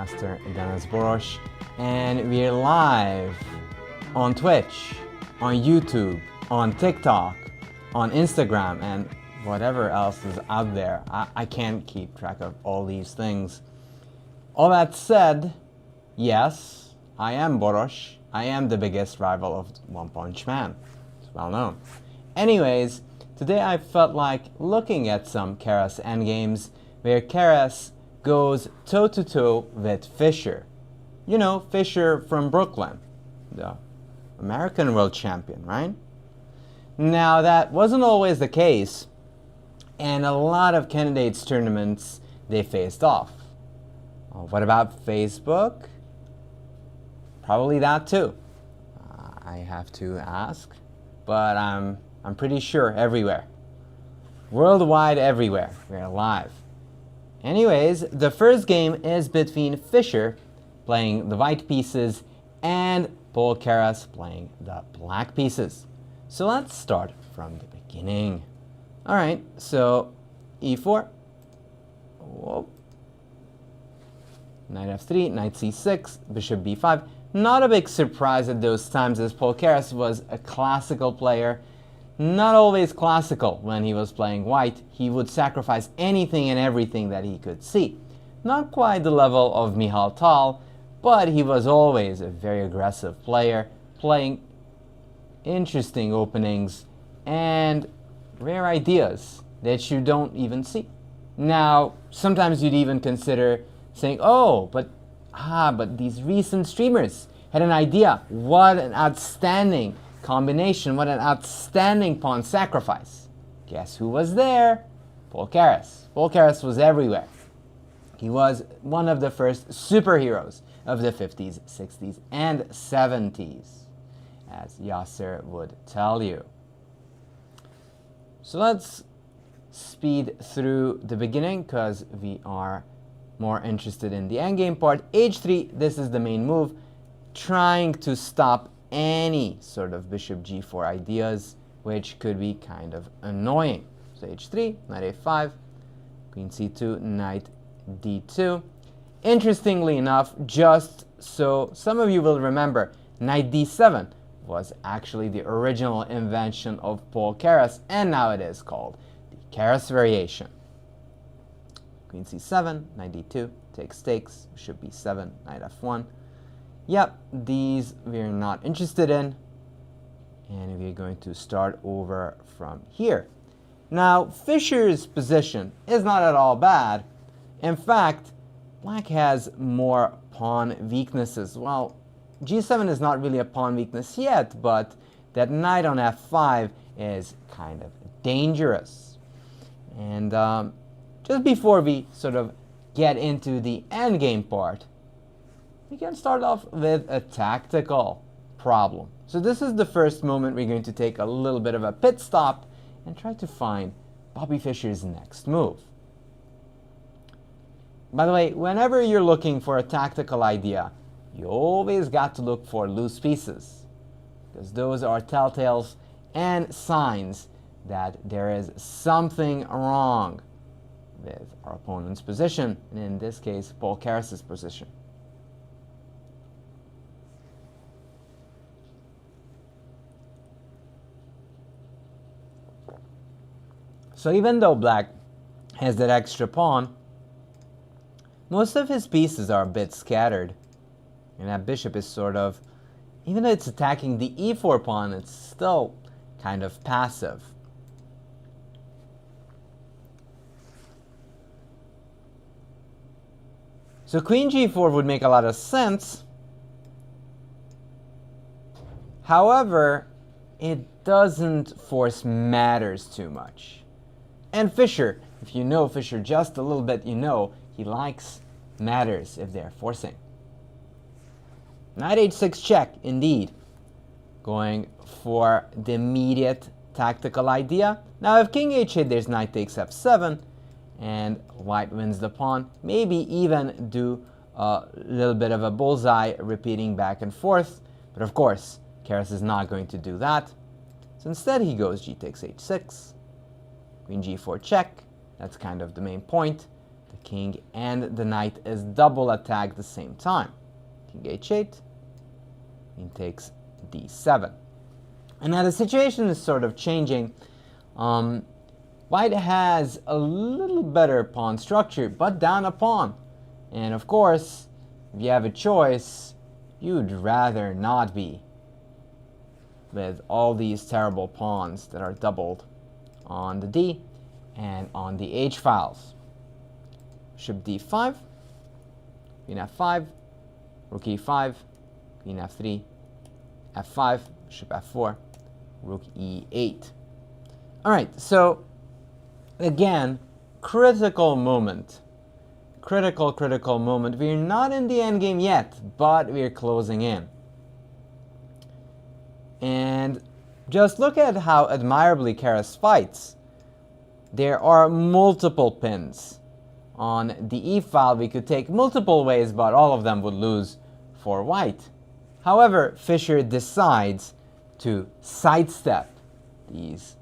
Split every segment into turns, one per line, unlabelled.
Grandmaster Denes Boros, and we're live on Twitch, on YouTube, on TikTok, on Instagram, and whatever else is out there. I can't keep track of all these things. All that said, yes, I am Boros. I am the biggest rival of One Punch Man. It's well known. Anyways, today I felt like looking at some Keres endgames where Keres goes toe-to-toe with Fischer. You know, Fischer from Brooklyn, the American world champion, right? Now, that wasn't always the case, and a lot of candidates tournaments, they faced off. What about Facebook? Probably that too. I have to ask, but I'm pretty sure everywhere. Worldwide everywhere. We're live. Anyways, the first game is between Fischer playing the white pieces and Paul Keres playing the black pieces. So let's start from the beginning. Alright, so e4. Whoa. Knight f3, knight c6, bishop b5. Not a big surprise at those times, as Paul Keres was a classical player. Not always classical when he was playing white. He would sacrifice anything and everything that he could see. Not quite the level of Michal Tal, but he was always a very aggressive player, playing interesting openings and rare ideas that you don't even see. Now, sometimes you'd even consider saying, oh, but these recent streamers had an idea. What an outstanding combination, what an outstanding pawn sacrifice. Guess who was there? Paul Keres. Paul Keres was everywhere. He was one of the first superheroes of the 50s, 60s, and 70s, as Yasser would tell you. So let's speed through the beginning because we are more interested in the endgame part. H3, this is the main move, trying to stop any sort of bishop g4 ideas, which could be kind of annoying. So h3, knight a5, queen c2, knight d2. Interestingly enough, just so some of you will remember, knight d7 was actually the original invention of Paul Keres, and now it is called the Keres variation. Queen c7, knight d2, takes, bishop b7, knight f1. Yep, these we're not interested in, and we're going to start over from here. Now, Fischer's position is not at all bad. In fact, black has more pawn weaknesses. Well, g7 is not really a pawn weakness yet, but that knight on f5 is kind of dangerous. And just before we sort of get into the endgame part, we can start off with a tactical problem. So this is the first moment we're going to take a little bit of a pit stop and try to find Bobby Fischer's next move. By the way, whenever you're looking for a tactical idea, you always got to look for loose pieces, because those are telltales and signs that there is something wrong with our opponent's position, and in this case, Paul Keres' position. So even though black has that extra pawn, most of his pieces are a bit scattered. And that bishop is sort of, even though it's attacking the e4 pawn, it's still kind of passive. So queen g4 would make a lot of sense. However, it doesn't force matters too much. And Fischer, if you know Fischer just a little bit, you know he likes matters if they're forcing. Knight h6 check, indeed. Going for the immediate tactical idea. Now if king h8, there's knight takes f7, and white wins the pawn. Maybe even do a little bit of a bullseye, repeating back and forth. But of course, Keres is not going to do that. So instead he goes g takes h6. Queen g4 check. That's kind of the main point. The king and the knight is double attacked at the same time. King h8, queen takes d7. And now the situation is sort of changing. White has a little better pawn structure, but down a pawn. And of course, if you have a choice, you'd rather not be with all these terrible pawns that are doubled on the d and on the h files. Bishop d5, queen f5, rook e5, queen f3, f5, bishop f4, rook e8. All right, so again, critical moment. Critical moment. We're not in the endgame yet, but we're closing in. And just look at how admirably Keres fights. There are multiple pins. On the e file, we could take multiple ways, but all of them would lose for white. However, Fischer decides to sidestep these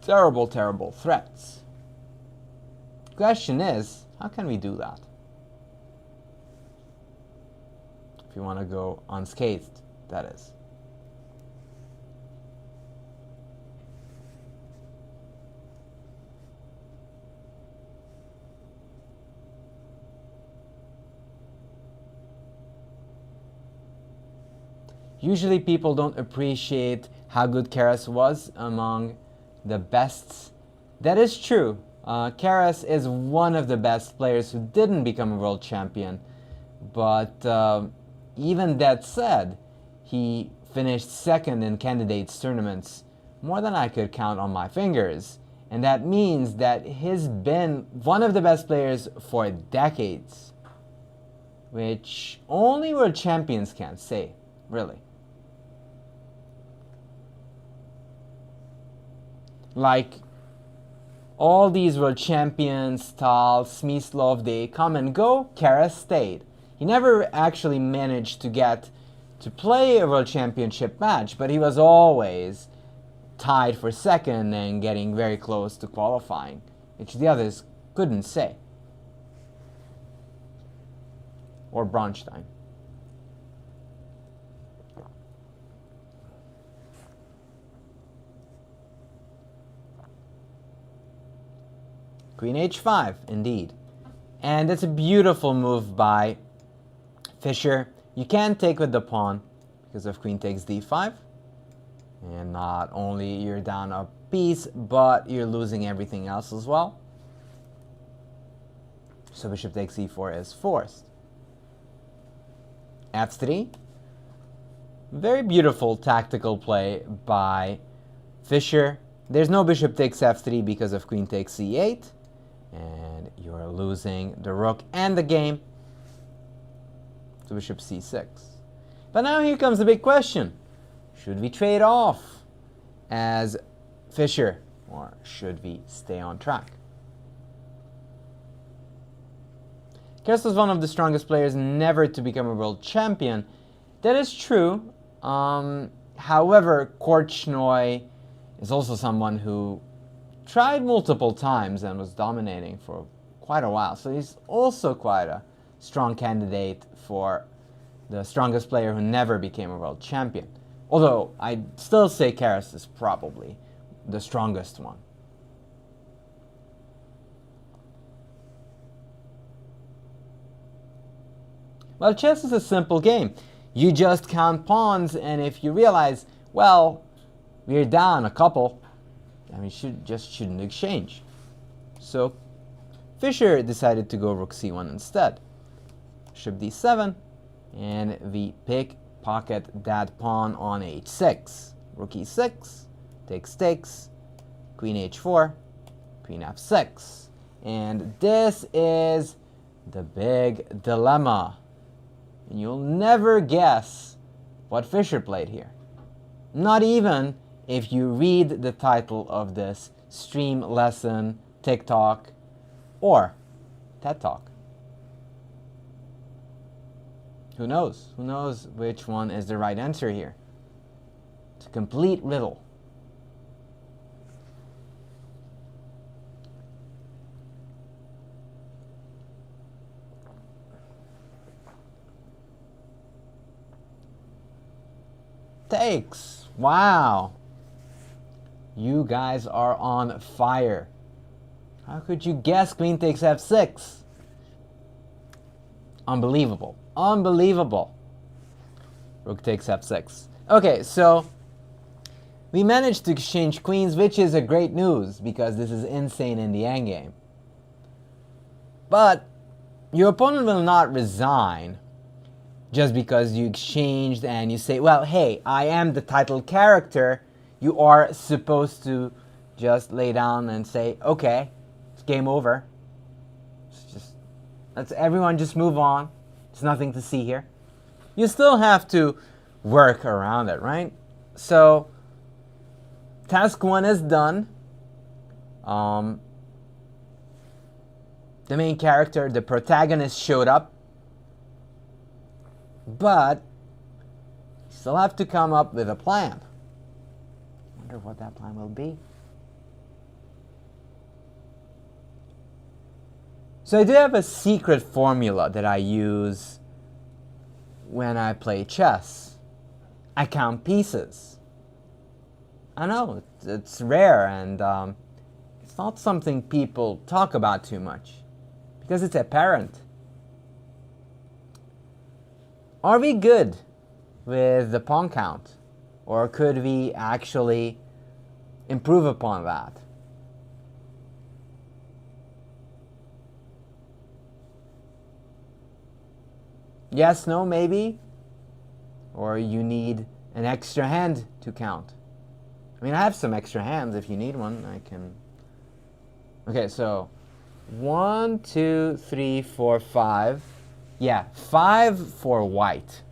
terrible threats. The question is, how can we do that? If you want to go unscathed, that is. Usually people don't appreciate how good Keres was among the bests. That is true. Keres is one of the best players who didn't become a world champion. But even that said, he finished second in candidates tournaments, more than I could count on my fingers. And that means that he's been one of the best players for decades, which only world champions can say, really. Like all these world champions, Tal, Smyslov, they come and go, Keres stayed. He never actually managed to get to play a world championship match, but he was always tied for second and getting very close to qualifying, which the others couldn't say. Or Bronstein. Queen h5, indeed. And it's a beautiful move by Fischer. You can't take with the pawn because of queen takes d5. And not only you're down a piece, but you're losing everything else as well. So bishop takes e4 is forced. f3. Very beautiful tactical play by Fischer. There's no bishop takes f3 because of queen takes c8. And you're losing the rook and the game to bishop c6. But now here comes the big question. Should we trade off as Fischer, or should we stay on track? Keres was one of the strongest players never to become a world champion. That is true. However, Korchnoi is also someone who tried multiple times and was dominating for quite a while. So he's also quite a strong candidate for the strongest player who never became a world champion. Although I'd still say Keres is probably the strongest one. Well, chess is a simple game. You just count pawns, and if you realize, well, we're down a couple, I mean, shouldn't exchange. So Fischer decided to go rook c1 instead. Bishop d7, and we pickpocket that pawn on h6. Rook e6, takes, queen h4, queen f6. And this is the big dilemma. And you'll never guess what Fischer played here. Not even if you read the title of this stream, lesson, TikTok, or TED Talk. Who knows? Who knows which one is the right answer here? It's a complete riddle. takes. Wow. You guys are on fire. How could you guess queen takes f6? Unbelievable. Unbelievable. Rook takes f6. Okay, so we managed to exchange queens, which is a great news because this is insane in the endgame. But your opponent will not resign just because you exchanged and you say, well, hey, I am the titled character. You are supposed to just lay down and say, okay, it's game over. Let's everyone just move on. There's nothing to see here. You still have to work around it, right? So task 1 is done. The main character, the protagonist, showed up. But you still have to come up with a plan. I wonder what that plan will be. So I do have a secret formula that I use when I play chess. I count pieces. I know, it's rare and it's not something people talk about too much because it's apparent. Are we good with the pawn count, or could we actually improve upon that? Yes, no, maybe? Or you need an extra hand to count. I mean, I have some extra hands. If you need one, I can. Okay, so 1, 2, 3, 4, 5. Yeah, 5 for white.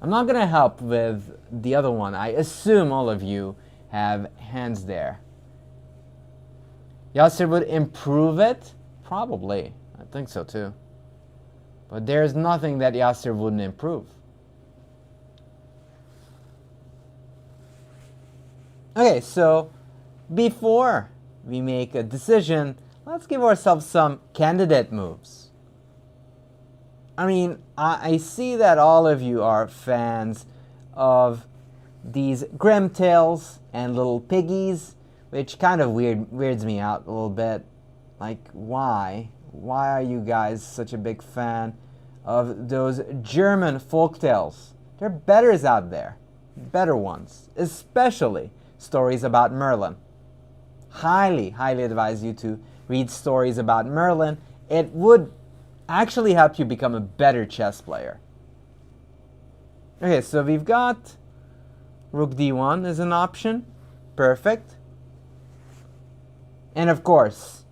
I'm not going to help with the other one. I assume all of you have hands there. Yasser would improve it? Probably. I think so too. But there's nothing that Yasser wouldn't improve. Okay, so before we make a decision, let's give ourselves some candidate moves. I mean, I see that all of you are fans of these Grim Tales and Little Piggies, which kind of weirds me out a little bit. Like, why? Why are you guys such a big fan of those German folk tales? There are betters out there, better ones, especially stories about Merlin. Highly, highly advise you to read stories about Merlin. It would actually help you become a better chess player. Okay, so we've got Rook d1 as an option. Perfect. And of course,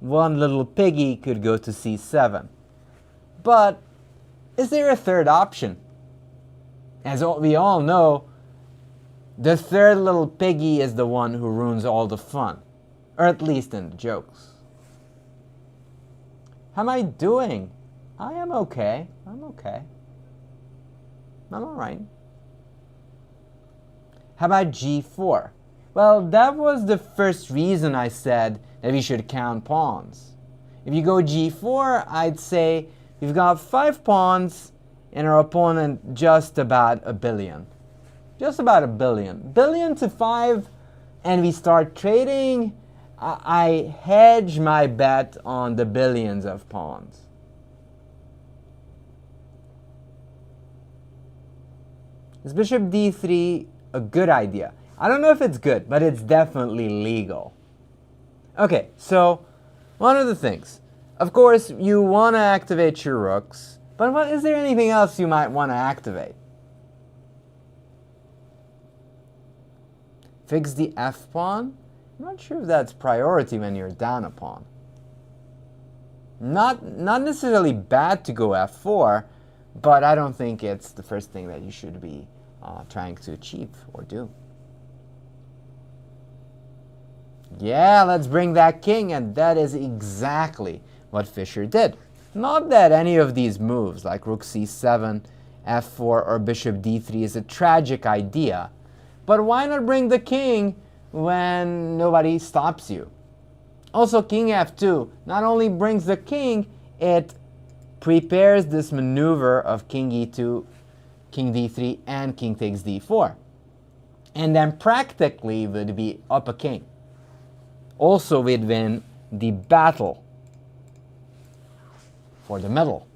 one little piggy could go to c7. But is there a third option? As we all know, the third little piggy is the one who ruins all the fun. Or at least in the jokes. How am I doing? I am okay. I'm okay. I'm alright. How about g4? Well, that was the first reason I said that we should count pawns. If you go g4, I'd say we've got 5 pawns and our opponent just about a billion. Just about a billion. Billion to 5, and we start trading. I hedge my bet on the billions of pawns. Is bishop d3 a good idea? I don't know if it's good, but it's definitely legal. Okay, so one of the things. Of course, you want to activate your rooks, but is there anything else you might want to activate? Fix the f-pawn? I'm not sure if that's priority when you're down a pawn. Not necessarily bad to go f4, but I don't think it's the first thing that you should be trying to achieve or do. Yeah, let's bring that king, and that is exactly what Fischer did. Not that any of these moves, like rook c7, f4, or bishop d3 is a tragic idea, but why not bring the king when nobody stops you? Also, king f2 not only brings the king, it prepares this maneuver of king e2 king d3 and king takes d4. And then practically would be up a king. Also we'd win the battle for the middle.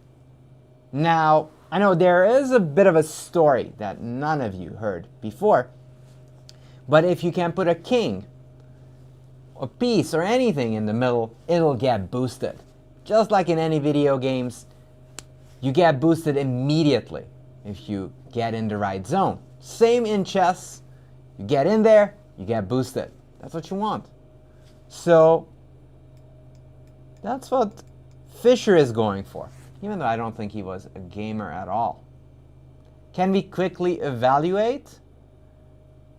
Now, I know there is a bit of a story that none of you heard before, but if you can put a king, a piece, or anything in the middle, it'll get boosted. Just like in any video games, you get boosted immediately if you get in the right zone. Same in chess, you get in there, you get boosted. That's what you want. So, that's what Fischer is going for, even though I don't think he was a gamer at all. Can we quickly evaluate?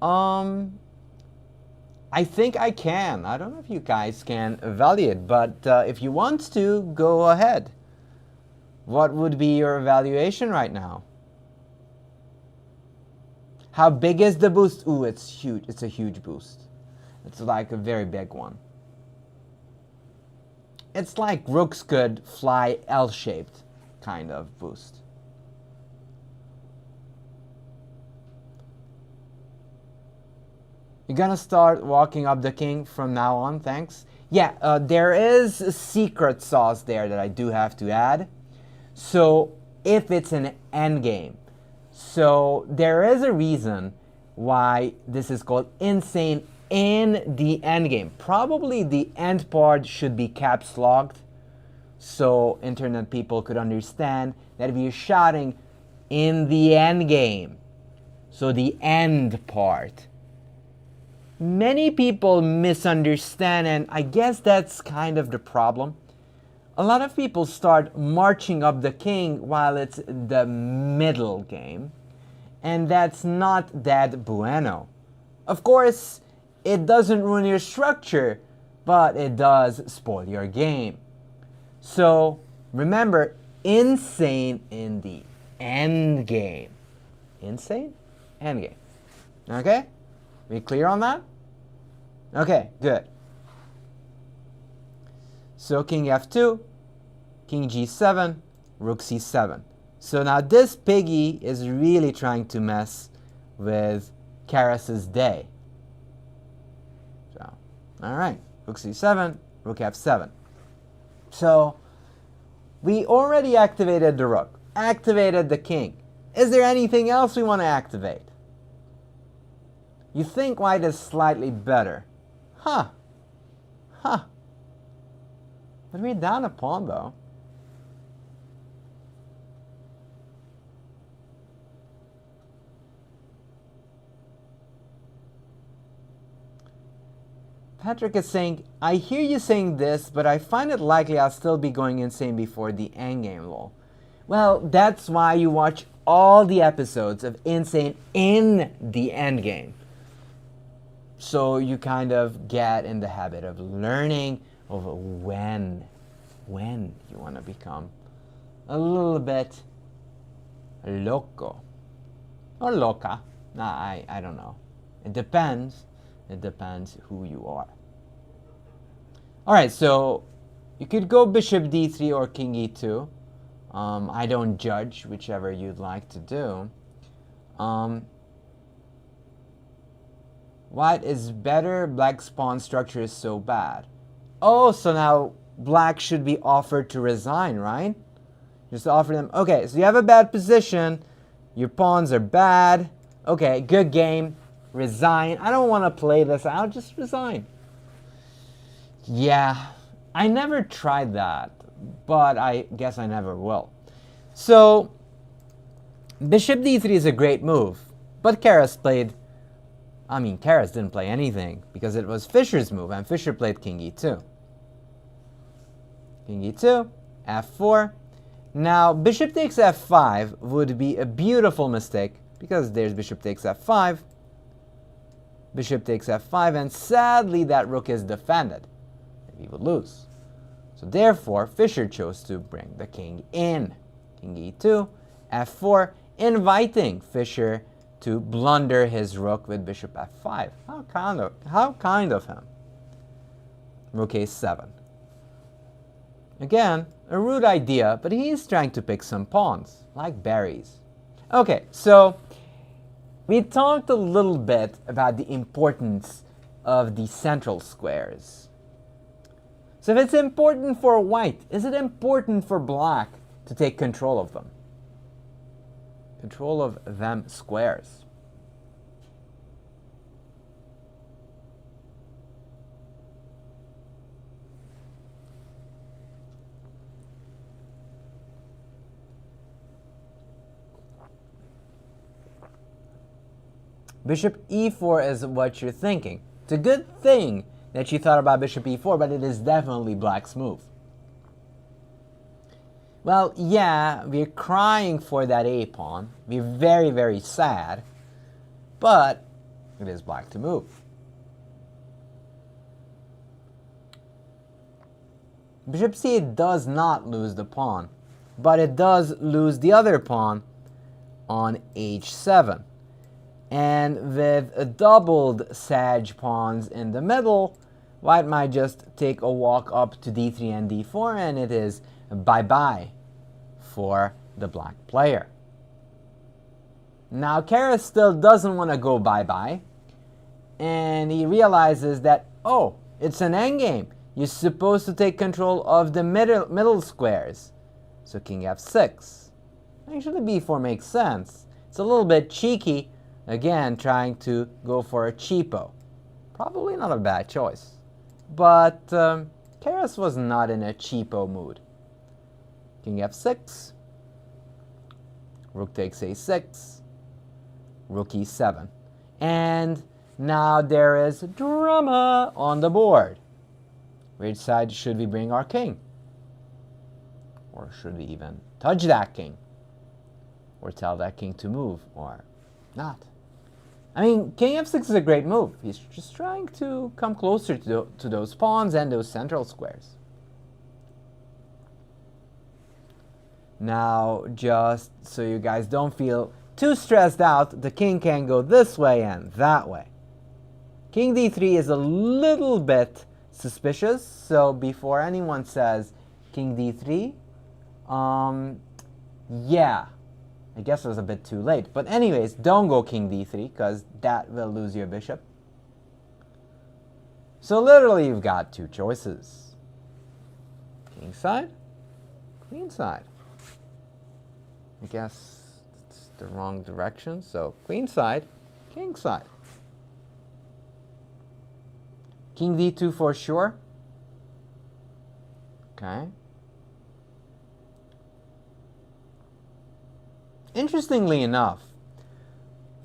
I think I can. I don't know if you guys can evaluate, but if you want to, go ahead. What would be your evaluation right now? How big is the boost? Ooh, it's huge. It's a huge boost. It's like a very big one. It's like rooks could fly L-shaped kind of boost. You're gonna start walking up the king from now on, thanks. Yeah, there is a secret sauce there that I do have to add. So, if it's an endgame. So, there is a reason why this is called insane in the endgame. Probably the end part should be caps locked, so internet people could understand that if you're shouting in the endgame, so the end part, many people misunderstand, and I guess that's kind of the problem. A lot of people start marching up the king while it's the middle game, and that's not that bueno. Of course, it doesn't ruin your structure, but it does spoil your game. So, remember, insane in the end game. Insane? End game. Okay? We clear on that? Okay, good. So king f2, king g7, rook c7. So now this piggy is really trying to mess with Keres's day. So, all right, rook c7, rook f7. So we already activated the rook, activated the king. Is there anything else we want to activate? You think white is slightly better. Huh. But we're down a pawn though. Patrick is saying, I hear you saying this, but I find it likely I'll still be going insane before the endgame, lol. Well, that's why you watch all the episodes of Insane in the Endgame. So you kind of get in the habit of learning of when you want to become a little bit loco or loca. Nah, I don't know. It depends. It depends who you are. All right, so you could go bishop d3 or king e2. I don't judge, whichever you'd like to do. White is better, black's pawn structure is so bad. Oh, so now black should be offered to resign, right? Just offer them, okay, so you have a bad position, your pawns are bad, okay, good game, resign. I don't want to play this out, just resign. Yeah, I never tried that, but I guess I never will. So, bishop d3 is a great move, but Keres didn't play anything because it was Fischer's move, and Fischer played king e2. King e2, f4. Now, bishop takes f5 would be a beautiful mistake because there's bishop takes f5. Bishop takes f5, and sadly that rook is defended. He would lose. So therefore, Fischer chose to bring the king in. King e2, f4, inviting Fischer to blunder his rook with bishop f5. How kind of him. Rook a7. Again, a rude idea, but he's trying to pick some pawns, like berries. Okay, so we talked a little bit about the importance of the central squares. So if it's important for white, is it important for black to take control of them? Control of them squares. Bishop e4 is what you're thinking. It's a good thing that you thought about bishop e4, but it is definitely black's move. Well, yeah, we're crying for that a pawn. We're very, very sad, but it is black to move. Bishop c8 does not lose the pawn, but it does lose the other pawn on h7. And with a doubled sag pawns in the middle, white might just take a walk up to d3 and d4, and it is bye-bye for the black player. Now, Keres still doesn't want to go bye-bye, and he realizes that, oh, it's an endgame. You're supposed to take control of the middle squares. So king f6. Actually, b4 makes sense. It's a little bit cheeky, again, trying to go for a cheapo. Probably not a bad choice. But Keres was not in a cheapo mood. King f6. Rook takes a6. Rook e7. And now there is drama on the board. Which side should we bring our king? Or should we even touch that king? Or tell that king to move? Or not? I mean, king f6 is a great move. He's just trying to come closer to those pawns and those central squares. Now, just so you guys don't feel too stressed out, the king can go this way and that way. King d3 is a little bit suspicious, so before anyone says king d3, yeah, I guess it was a bit too late. But anyways, don't go king d3, because that will lose your bishop. So literally you've got two choices. King side, queen side. I guess it's the wrong direction, so queen side, king side. King d2 for sure. Okay. Interestingly enough,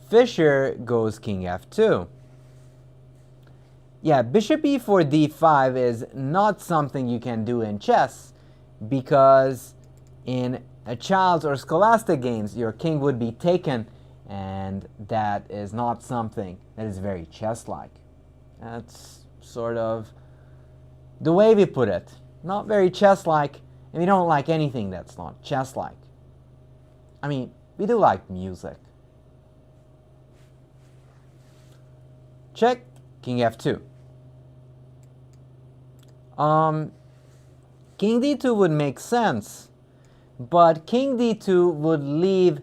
Fischer goes king f2. Yeah, bishop e4 d5 is not something you can do in chess, because in a child's or scholastic games, your king would be taken, and that is not something that is very chess-like. That's sort of the way we put it. Not very chess-like, and we don't like anything that's not chess-like. I mean, we do like music. Check, king f2. King d2 would make sense, but king d2 would leave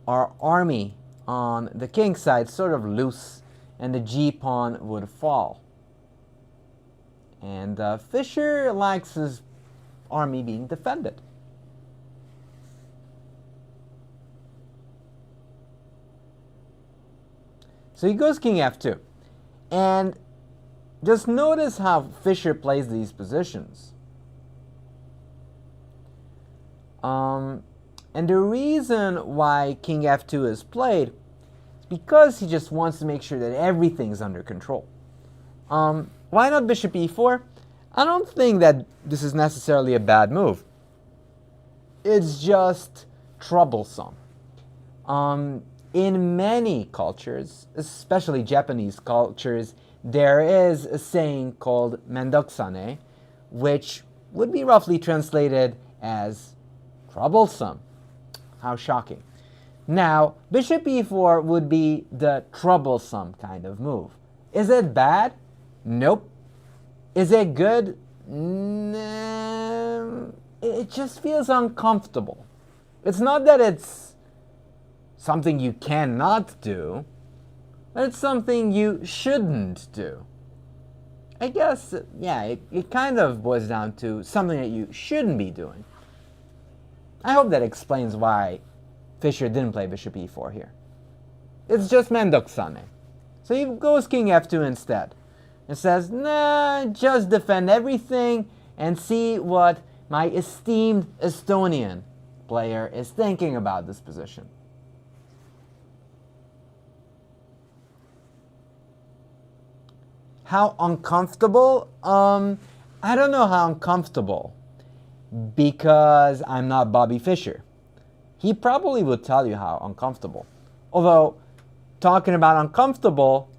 our army on the king side sort of loose, and the g-pawn would fall. And Fischer likes his army being defended. So he goes king f2. And just notice how Fischer plays these positions. And the reason why king f2 is played is because he just wants to make sure that everything's under control. Why not bishop e4? I don't think that this is necessarily a bad move. It's just troublesome. In many cultures, especially Japanese cultures, there is a saying called mendokusane, which would be roughly translated as troublesome. How shocking. Now, bishop e4 would be the troublesome kind of move. Is it bad? Nope. Is it good? Nah, it just feels uncomfortable. It's not that it's something you cannot do, but it's something you shouldn't do. I guess, yeah, it kind of boils down to something that you shouldn't be doing. I hope that explains why Fischer didn't play bishop e4 here. It's just Mendoksane. So he goes king f2 instead. And says, nah, just defend everything and see what my esteemed Estonian player is thinking about this position. How uncomfortable? I don't know how uncomfortable, because I'm not Bobby Fischer. He probably would tell you how uncomfortable. Although, talking about uncomfortable,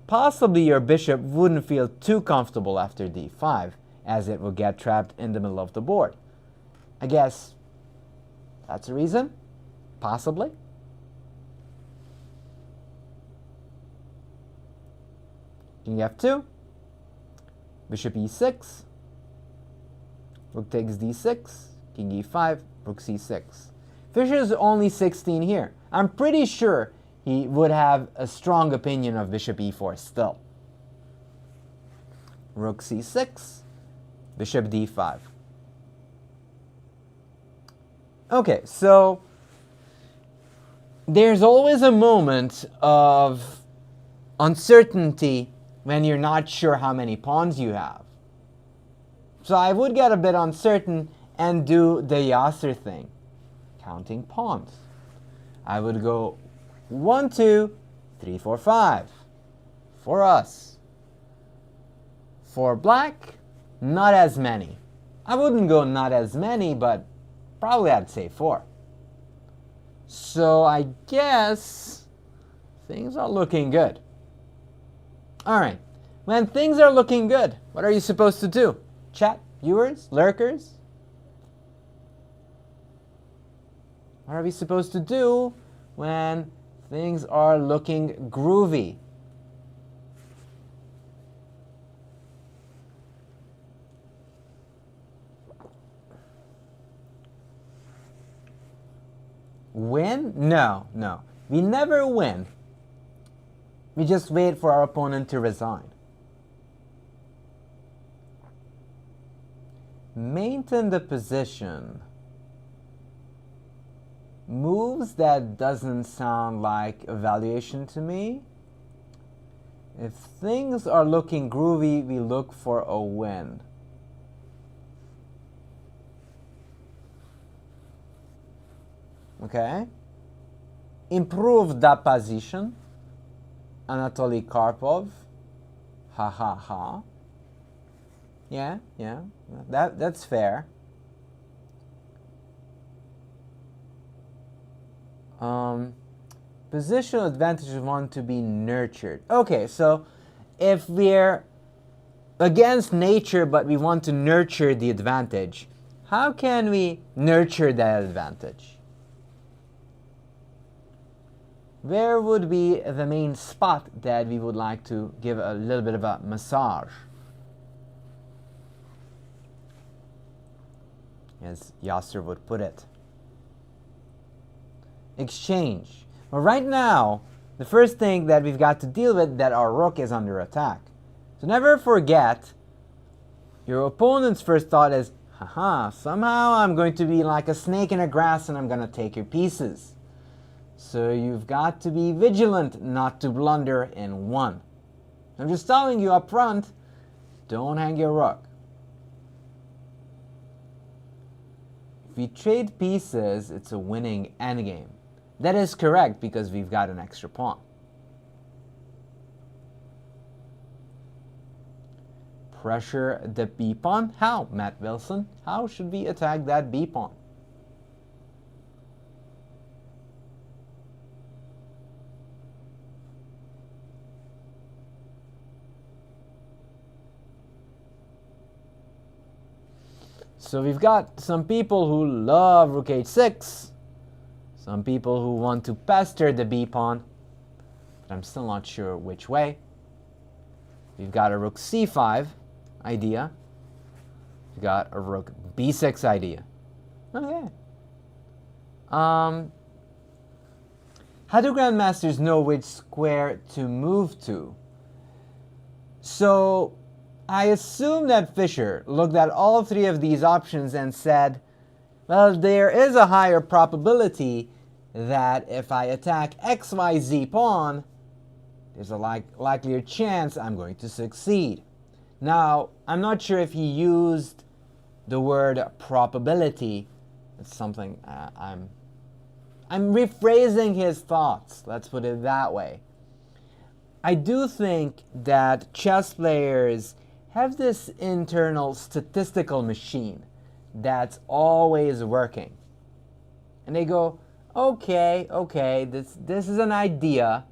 possibly your bishop wouldn't feel too comfortable after d5, as it would get trapped in the middle of the board. I guess that's a reason, possibly. King f2, bishop e6, rook takes d6, king e5, rook c6. Fischer's only 16 here. I'm pretty sure he would have a strong opinion of bishop e4 still. Rook c6, bishop d5. Okay, so there's always a moment of uncertainty when you're not sure how many pawns you have. So I would get a bit uncertain and do the Yasser thing, counting pawns. I would go 1, 2, 3, 4, 5 for us. For black, not as many. I wouldn't go not as many, but probably I'd say 4. So I guess things are looking good. All right, when things are looking good, what are you supposed to do? Chat, viewers, lurkers? What are we supposed to do when things are looking groovy? Win? No. We never win. We just wait for our opponent to resign. Maintain the position. Moves that doesn't sound like evaluation to me. If things are looking groovy, we look for a win. Okay? Improve the position. Anatoly Karpov. Ha ha ha. Yeah, that's fair. Positional advantages want to be nurtured. Okay, so if we're against nature but we want to nurture the advantage, how can we nurture that advantage? Where would be the main spot that we would like to give a little bit of a massage? As Yasser would put it. Exchange. Well, right now, the first thing that we've got to deal with, that our rook is under attack. So never forget, your opponent's first thought is, haha, somehow I'm going to be like a snake in the grass and I'm going to take your pieces. So you've got to be vigilant not to blunder in one. I'm just telling you up front, don't hang your rook. If we trade pieces, it's a winning endgame. That is correct because we've got an extra pawn. Pressure the b pawn. How, Matt Wilson? How should we attack that b pawn? So we've got some people who love rook h6, some people who want to pester the b pawn, but I'm still not sure which way. We've got a rook c5 idea. We've got a rook b6 idea. Okay. how do grandmasters know which square to move to? So I assume that Fischer looked at all three of these options and said, well, there is a higher probability that if I attack XYZ pawn, there's a likelier chance I'm going to succeed. Now, I'm not sure if he used the word probability. It's something I'm rephrasing his thoughts, let's put it that way. I do think that chess players have this internal statistical machine that's always working. And they go, okay, this is an idea,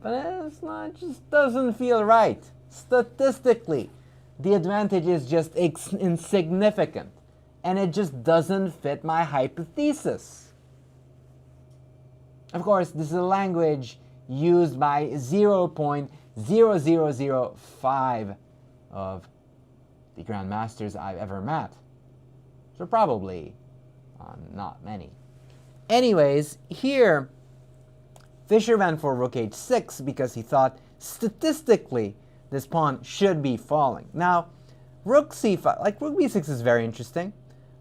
but it's not, just doesn't feel right. Statistically, the advantage is just insignificant, and it just doesn't fit my hypothesis. Of course, this is a language used by 0.0005 of the grandmasters I've ever met. So probably not many. Anyways, here Fischer went for rook h6 because he thought statistically this pawn should be falling. Now, rook c5, like rook b6 is very interesting.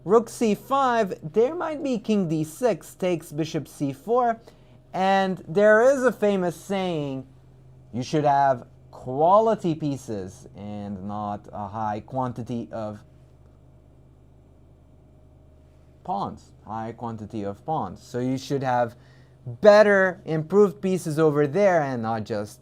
Rook c5, there might be king d6 takes bishop c4, and there is a famous saying, you should have quality pieces and not a high quantity of pawns. So you should have better, improved pieces over there and not just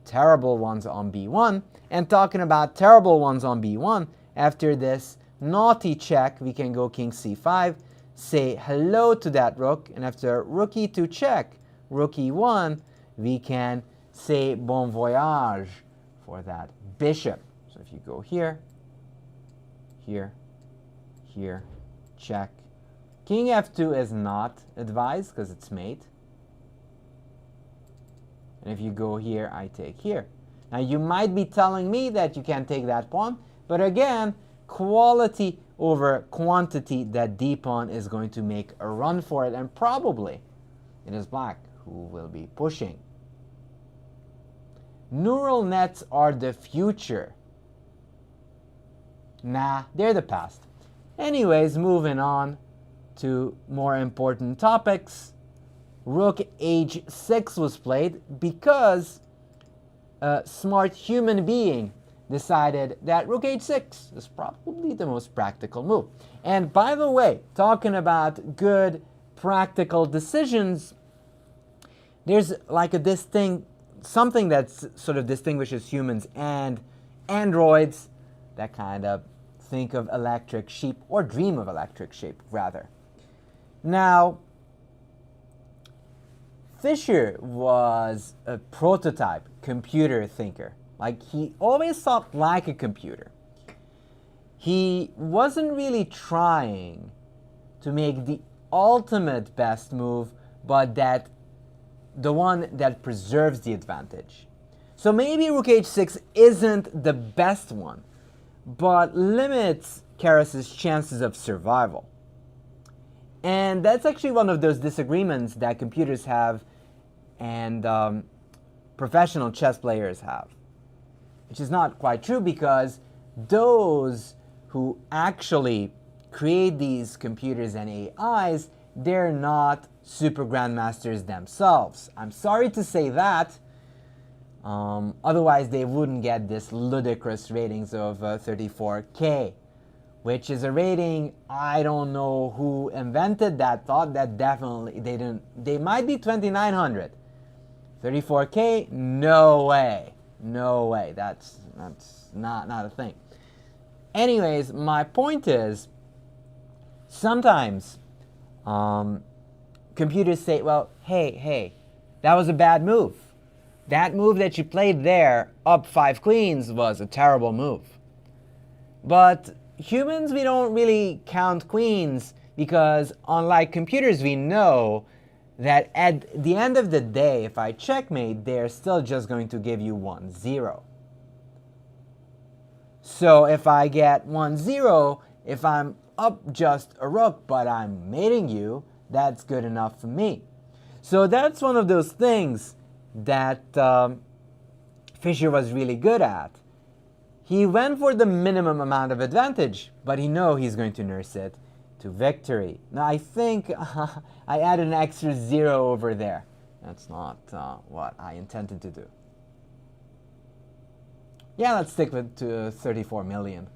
terrible ones on b1. And talking about terrible ones on b1, after this naughty check, we can go king c5, say hello to that rook, and after rook e2 check, rook e1, we can say bon voyage for that bishop. So if you go here, here, here, check. King f2 is not advised because it's mate. And if you go here, I take here. Now you might be telling me that you can't take that pawn, but again, quality over quantity, that d pawn is going to make a run for it, and probably it is black who will be pushing. Neural nets are the future. Nah, they're the past. Anyways, moving on to more important topics. Rook h6 was played because a smart human being decided that rook h6 is probably the most practical move. And by the way, talking about good practical decisions, there's like something that sort of distinguishes humans and androids that kind of think of electric sheep, or dream of electric sheep rather. Now, Fischer was a prototype computer thinker. Like, he always thought like a computer. He wasn't really trying to make the ultimate best move, but the one that preserves the advantage. So maybe rook h6 isn't the best one, but limits Keres' chances of survival. And that's actually one of those disagreements that computers have and professional chess players have. Which is not quite true, because those who actually create these computers and AIs, they're not super grandmasters themselves. I'm sorry to say that. Otherwise, they wouldn't get this ludicrous ratings of 34K, which is a rating, I don't know who invented that thought. That definitely, they didn't. They might be 2900. 34K? No way. No way. That's not a thing. Anyways, my point is, sometimes computers say, well, hey, that was a bad move. That move that you played there, up 5 queens, was a terrible move. But humans, we don't really count queens, because unlike computers, we know that at the end of the day, if I checkmate, they're still just going to give you 1-0. So if I get 1-0, if I'm up just a rook, but I'm mating you, that's good enough for me. So that's one of those things that Fischer was really good at. He went for the minimum amount of advantage, but he knows he's going to nurse it to victory. Now I think I added an extra 0 over there. That's not what I intended to do. Yeah, let's stick with 34 million.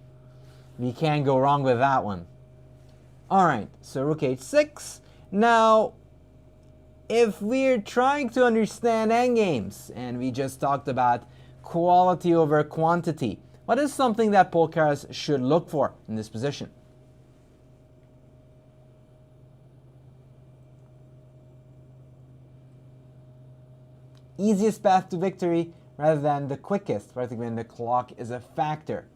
We can't go wrong with that one. Alright, so rook h6. Now, if we're trying to understand endgames, and we just talked about quality over quantity, what is something that Keres should look for in this position? Easiest path to victory rather than the quickest, particularly when the clock is a factor.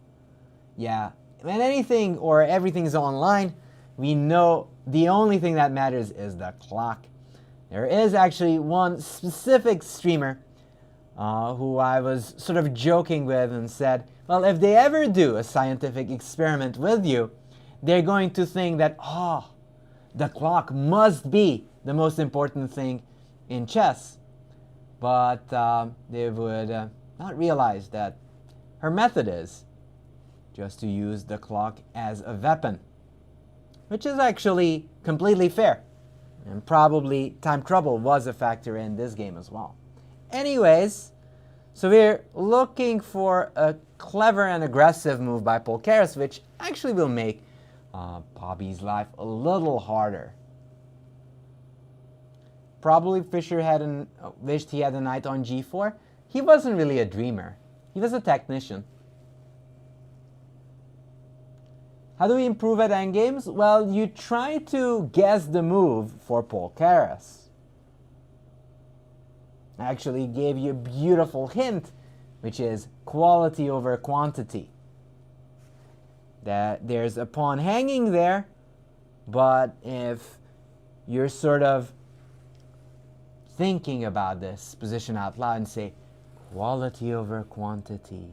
Yeah, when anything or everything is online, we know the only thing that matters is the clock. There is actually one specific streamer who I was sort of joking with and said, well, if they ever do a scientific experiment with you, they're going to think that, the clock must be the most important thing in chess. But they would not realize that her method is just to use the clock as a weapon, which is actually completely fair. And probably time trouble was a factor in this game as well. Anyways, so we're looking for a clever and aggressive move by Keres, which actually will make Bobby's life a little harder. Probably Fischer had wished he had a knight on g4. He wasn't really a dreamer. He was a technician. How do we improve at endgames? Well, you try to guess the move for Keres. I actually gave you a beautiful hint, which is quality over quantity. That there's a pawn hanging there, but if you're sort of thinking about this position out loud and say, quality over quantity.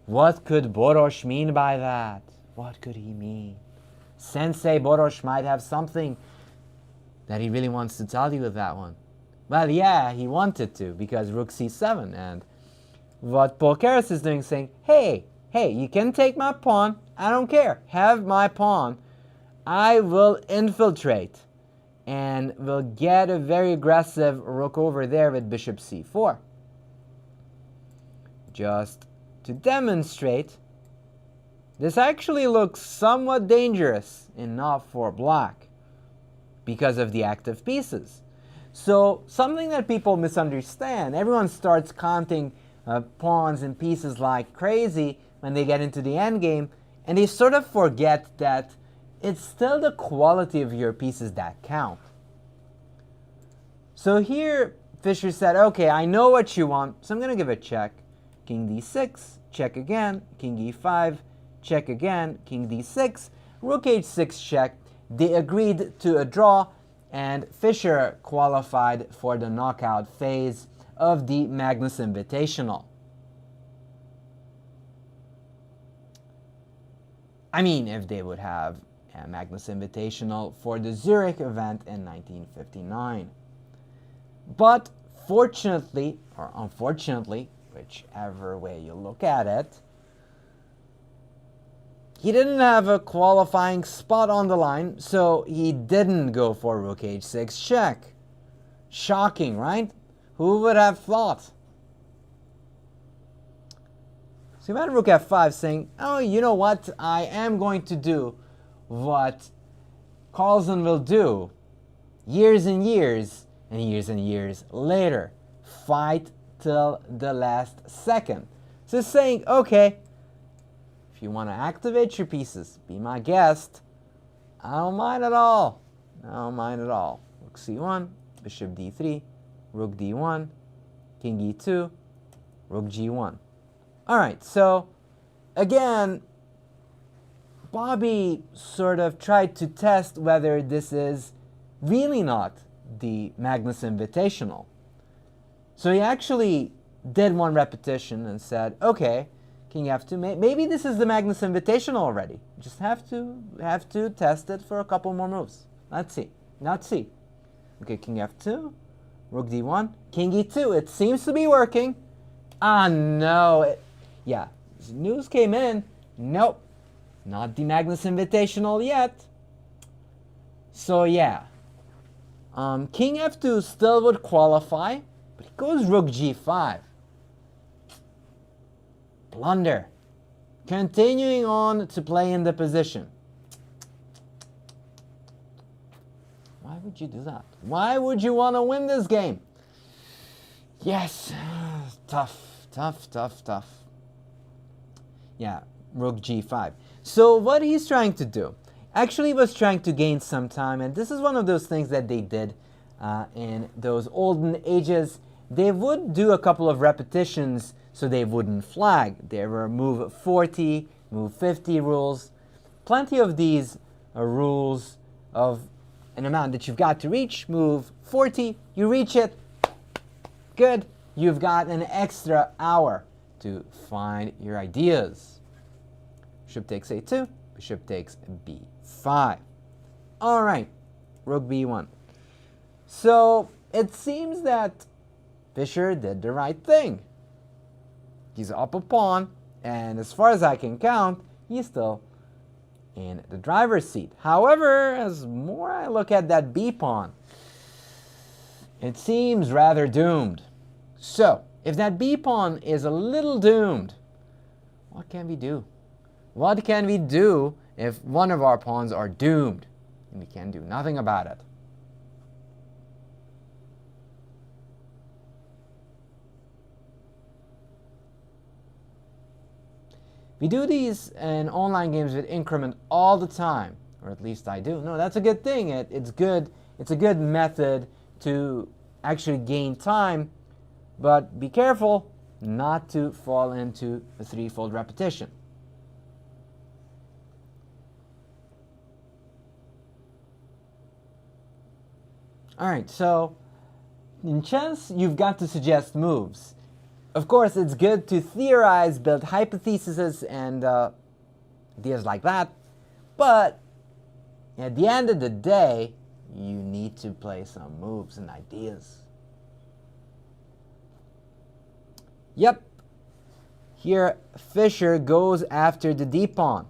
What could Boros mean by that? What could he mean? Sensei Boros might have something that he really wants to tell you with that one. Well, yeah, he wanted to, because rook c7. And what Keres is doing is saying, hey, you can take my pawn. I don't care. Have my pawn. I will infiltrate and will get a very aggressive rook over there with bishop c4. Just to demonstrate, this actually looks somewhat dangerous enough for black because of the active pieces. So something that people misunderstand, everyone starts counting pawns and pieces like crazy when they get into the endgame, and they sort of forget that it's still the quality of your pieces that count. So here Fischer said, okay, I know what you want, so I'm going to give a check. King d6, check again, king e5, check again, king d6, rook h6 check. They agreed to a draw, and Fischer qualified for the knockout phase of the Magnus Invitational. I mean, if they would have a Magnus Invitational for the Zurich event in 1959. But fortunately, or unfortunately, whichever way you look at it, he didn't have a qualifying spot on the line, so he didn't go for rook h6 check. Shocking, right? Who would have thought? So he went rook f5 saying, oh, you know what? I am going to do what Carlsen will do years and years later. Fight till the last second. So he's saying, okay, if you want to activate your pieces, be my guest. I don't mind at all. I don't mind at all. Rook c1, bishop d3, rook d1, king e2, rook g1. Alright, so again, Bobby sort of tried to test whether this is really not the Magnus Invitational. So he actually did one repetition and said, okay, king f2, maybe this is the Magnus Invitational already. Just have to test it for a couple more moves. Let's see. Okay, king f2, rook d1, king e2. It seems to be working. Ah, no. Yeah, news came in. Nope, not the Magnus Invitational yet. So yeah, king f2 still would qualify, but he goes rook g5. Blunder. Continuing on to play in the position. Why would you do that? Why would you want to win this game? Yes, tough, tough, tough, tough. Yeah, rook g5. So what he's trying to do, actually he was trying to gain some time, and this is one of those things that they did in those olden ages. They would do a couple of repetitions so they wouldn't flag. There were move 40, move 50 rules. Plenty of these rules of an amount that you've got to reach. Move 40, you reach it, good. You've got an extra hour to find your ideas. Bishop takes a2, bishop takes b5. All right, rook b1. So it seems that Fischer did the right thing. He's up a pawn, and as far as I can count, he's still in the driver's seat. However, as more I look at that b pawn, it seems rather doomed. So, if that b pawn is a little doomed, what can we do? What can we do if one of our pawns are doomed? We can do nothing about it. We do these in online games with increment all the time, or at least I do. No, that's a good thing. It's good. It's a good method to actually gain time, but be careful not to fall into a threefold repetition. All right, so in chess, you've got to suggest moves. Of course, it's good to theorize, build hypotheses, and ideas like that. But at the end of the day, you need to play some moves and ideas. Yep. Here, Fischer goes after the d pawn.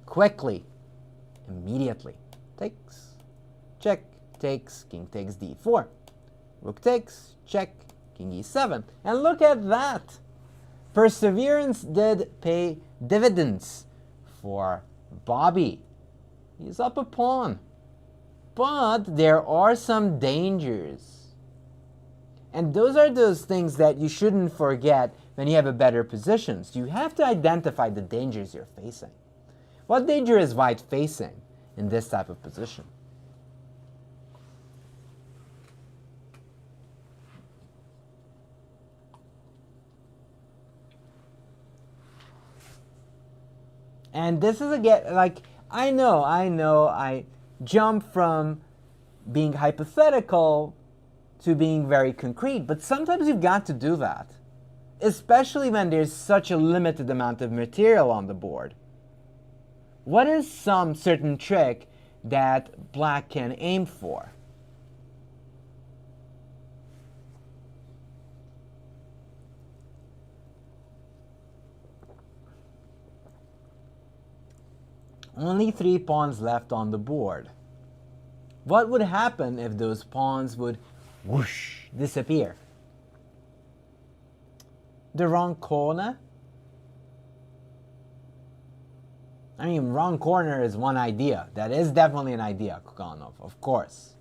Quickly. Immediately. Takes. Check. Takes. King takes d4. Rook takes. Check. King e7. And look at that. Perseverance did pay dividends for Bobby. He's up a pawn. But there are some dangers. And those are those things that you shouldn't forget when you have a better position. So you have to identify the dangers you're facing. What danger is white facing in this type of position? And this is again, like, I know, I jump from being hypothetical to being very concrete, but sometimes you've got to do that, especially when there's such a limited amount of material on the board. What is some certain trick that black can aim for? Only 3 pawns left on the board. What would happen if those pawns would whoosh, disappear? The wrong corner? I mean, wrong corner is one idea. That is definitely an idea, Kukanov, of course.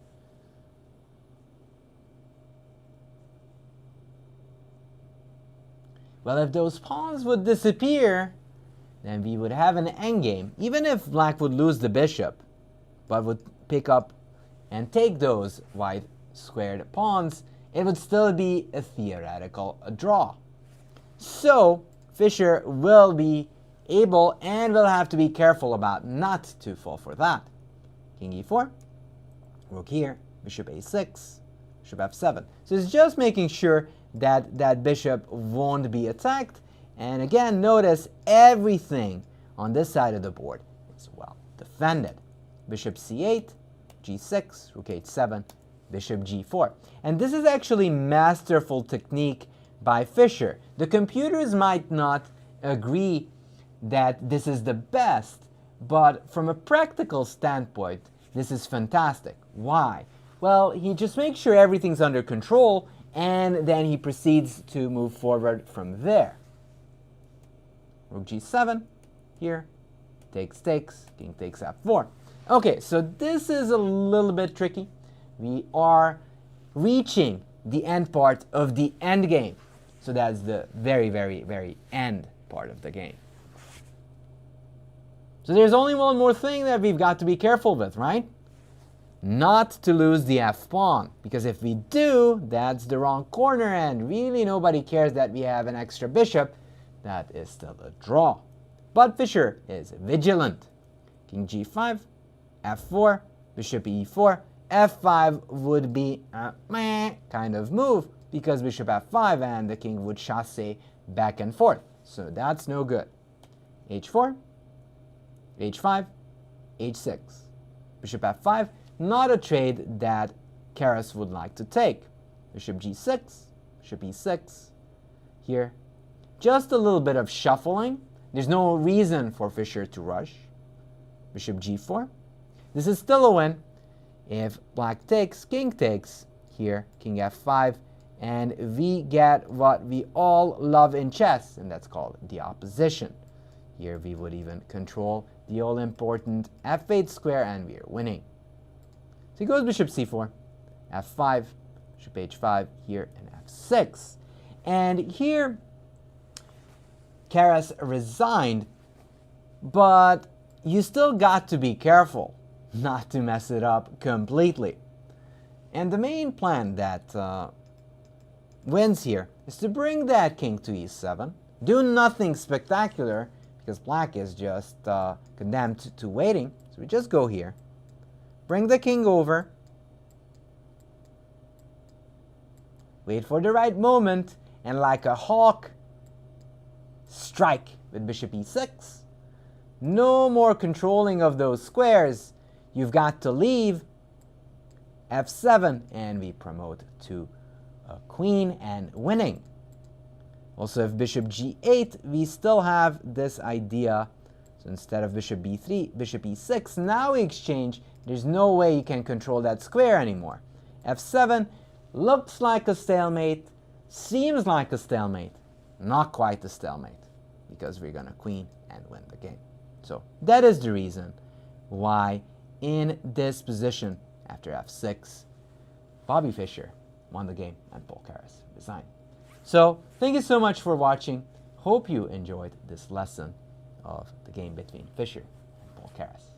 Well, if those pawns would disappear, then we would have an endgame. Even if black would lose the bishop, but would pick up and take those white squared pawns, it would still be a theoretical draw. So Fischer will be able and will have to be careful about not to fall for that. King e4, rook here, bishop a6, bishop f7. So it's just making sure that that bishop won't be attacked. And again, notice everything on this side of the board is well defended. Bishop c8, g6, rook h7, bishop g4. And this is actually masterful technique by Fischer. The computers might not agree that this is the best, but from a practical standpoint, this is fantastic. Why? Well, he just makes sure everything's under control, and then he proceeds to move forward from there. Rook g7, here, takes, king takes f4. Okay, so this is a little bit tricky. We are reaching the end part of the end game. So that's the very, very, very end part of the game. So there's only one more thing that we've got to be careful with, right? Not to lose the f-pawn, because if we do, that's the wrong corner, and really nobody cares that we have an extra bishop. That is still a draw. But Fischer is vigilant. King g5, f4, bishop e4, f5 would be a meh kind of move, because bishop f5 and the king would chasse back and forth. So that's no good. h4, h5, h6. Bishop f5, not a trade that Keres would like to take. Bishop g6, bishop e6. Here, just a little bit of shuffling. There's no reason for Fischer to rush. Bishop g4. This is still a win. If black takes, king takes. Here, king f5. And we get what we all love in chess, and that's called the opposition. Here we would even control the all-important f8 square, and we are winning. So he goes bishop c4, f5, bishop h5 here, and f6. And here, Keres resigned, but you still got to be careful not to mess it up completely. And the main plan that wins here is to bring that king to e7, do nothing spectacular, because black is just condemned to waiting. So we just go here, bring the king over, wait for the right moment, and like a hawk, strike with bishop e6. No more controlling of those squares. You've got to leave. f7, and we promote to a queen and winning. Also, if bishop g8, we still have this idea. So instead of bishop b3, bishop e6, now we exchange. There's no way you can control that square anymore. f7 looks like a stalemate, seems like a stalemate, not quite a stalemate, because we're going to queen and win the game. So that is the reason why in this position, after f6, Bobby Fischer won the game and Paul Keres resigned. So thank you so much for watching. Hope you enjoyed this lesson of the game between Fischer and Paul Keres.